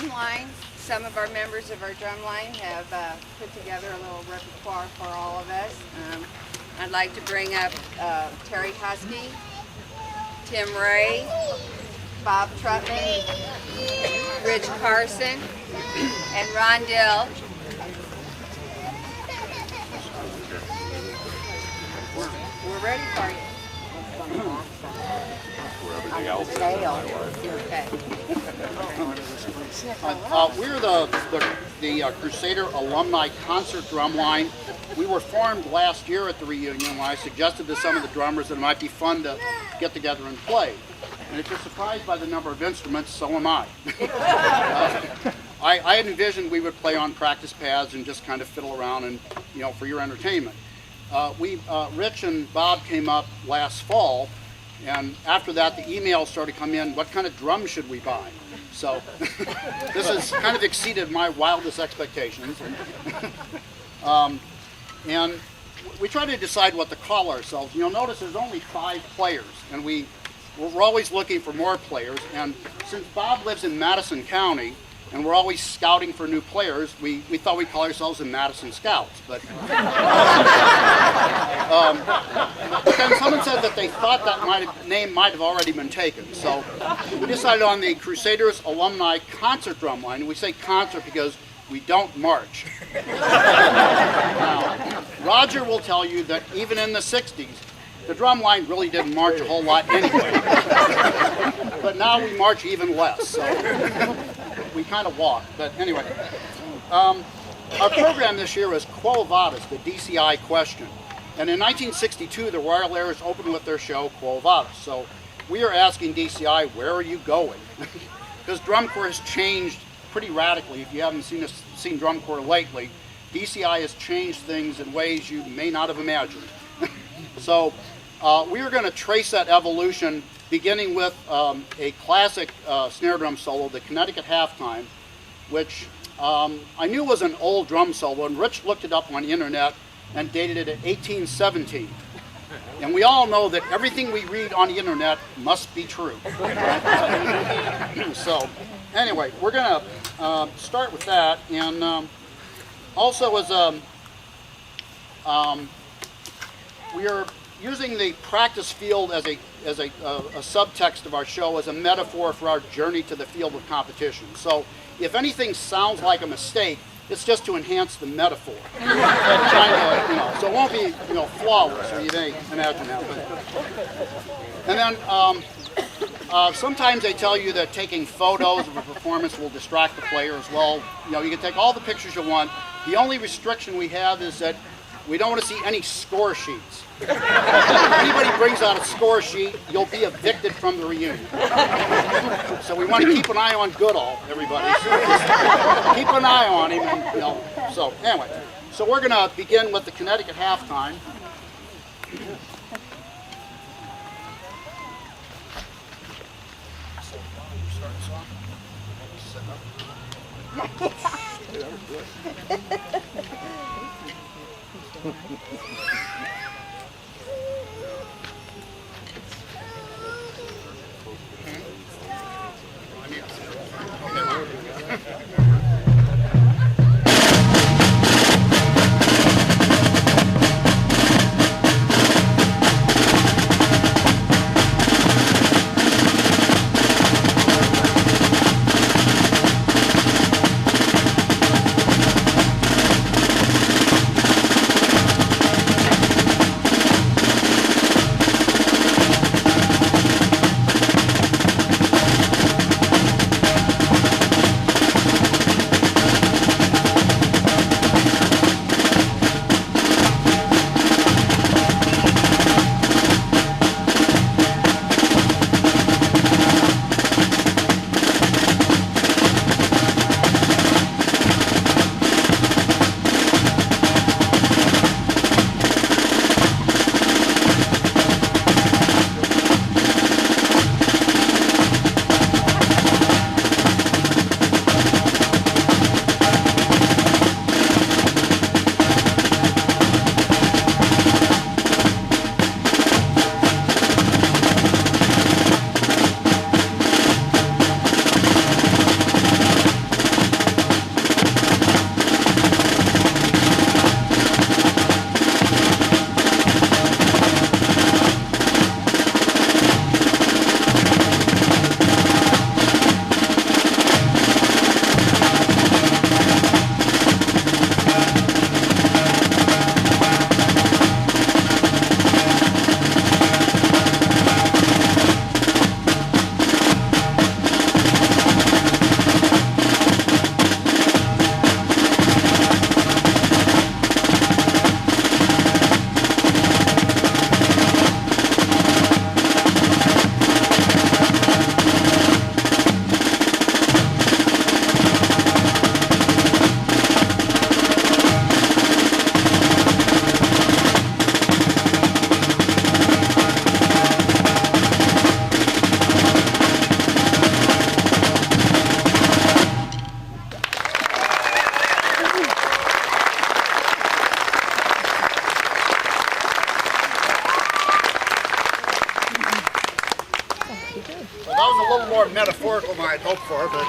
drum line. Some of our members of our drum line have put together a little repertoire for all of us. I'd like to bring up Terry Husky, Tim Ray, Bob Trutman, Rich Carson, and Ron Dill. We're ready for you. Okay. We're the Crusader Alumni Concert Drum Line. We were formed last year at the reunion when I suggested to some of the drummers that it might be fun to get together and play. And if you're surprised by the number of instruments, so am I. I had envisioned we would play on practice pads and just kind of fiddle around and, for your entertainment. Rich and Bob came up last fall, and after that the emails started coming in, what kind of drums should we buy? So this has kind of exceeded my wildest expectations. And we try to decide what to call ourselves. You'll notice there's only 5 players, and we're always looking for more players. And since Bob lives in Madison County, and we're always scouting for new players, we thought we'd call ourselves the Madison Scouts. But then someone said that they thought that name might have already been taken. So we decided on the Crusaders Alumni Concert Drum Line. And we say concert because we don't march. Now, Roger will tell you that even in the 60s, the drum line really didn't march a whole lot anyway. But now we march even less. So we kind of walk, but anyway. Our program this year is Quo Vadis, the DCI question. And in 1962, the Royal Airs opened with their show, Quo Vadis. So we are asking DCI, where are you going? Because drum corps has changed pretty radically. If you haven't seen drum corps lately, DCI has changed things in ways you may not have imagined. So we are going to trace that evolution, beginning with a classic snare drum solo, the Connecticut Halftime, which I knew was an old drum solo, and Rich looked it up on the internet and dated it at 1817. And we all know that everything we read on the internet must be true. So anyway, we're going to start with that, and also as we are using the practice field as a subtext of our show, as a metaphor for our journey to the field of competition. So if anything sounds like a mistake, it's just to enhance the metaphor. So it won't be flawless, or you may imagine that. And then sometimes they tell you that taking photos of a performance will distract the player as well. You can take all the pictures you want. The only restriction we have is that we don't want to see any score sheets. If anybody brings out a score sheet, you'll be evicted from the reunion. So we want to keep an eye on Goodall, everybody. So just keep an eye on him. And, So anyway, so we're going to begin with the Connecticut Halftime. Well, that was a little more metaphorical than I'd hoped for, but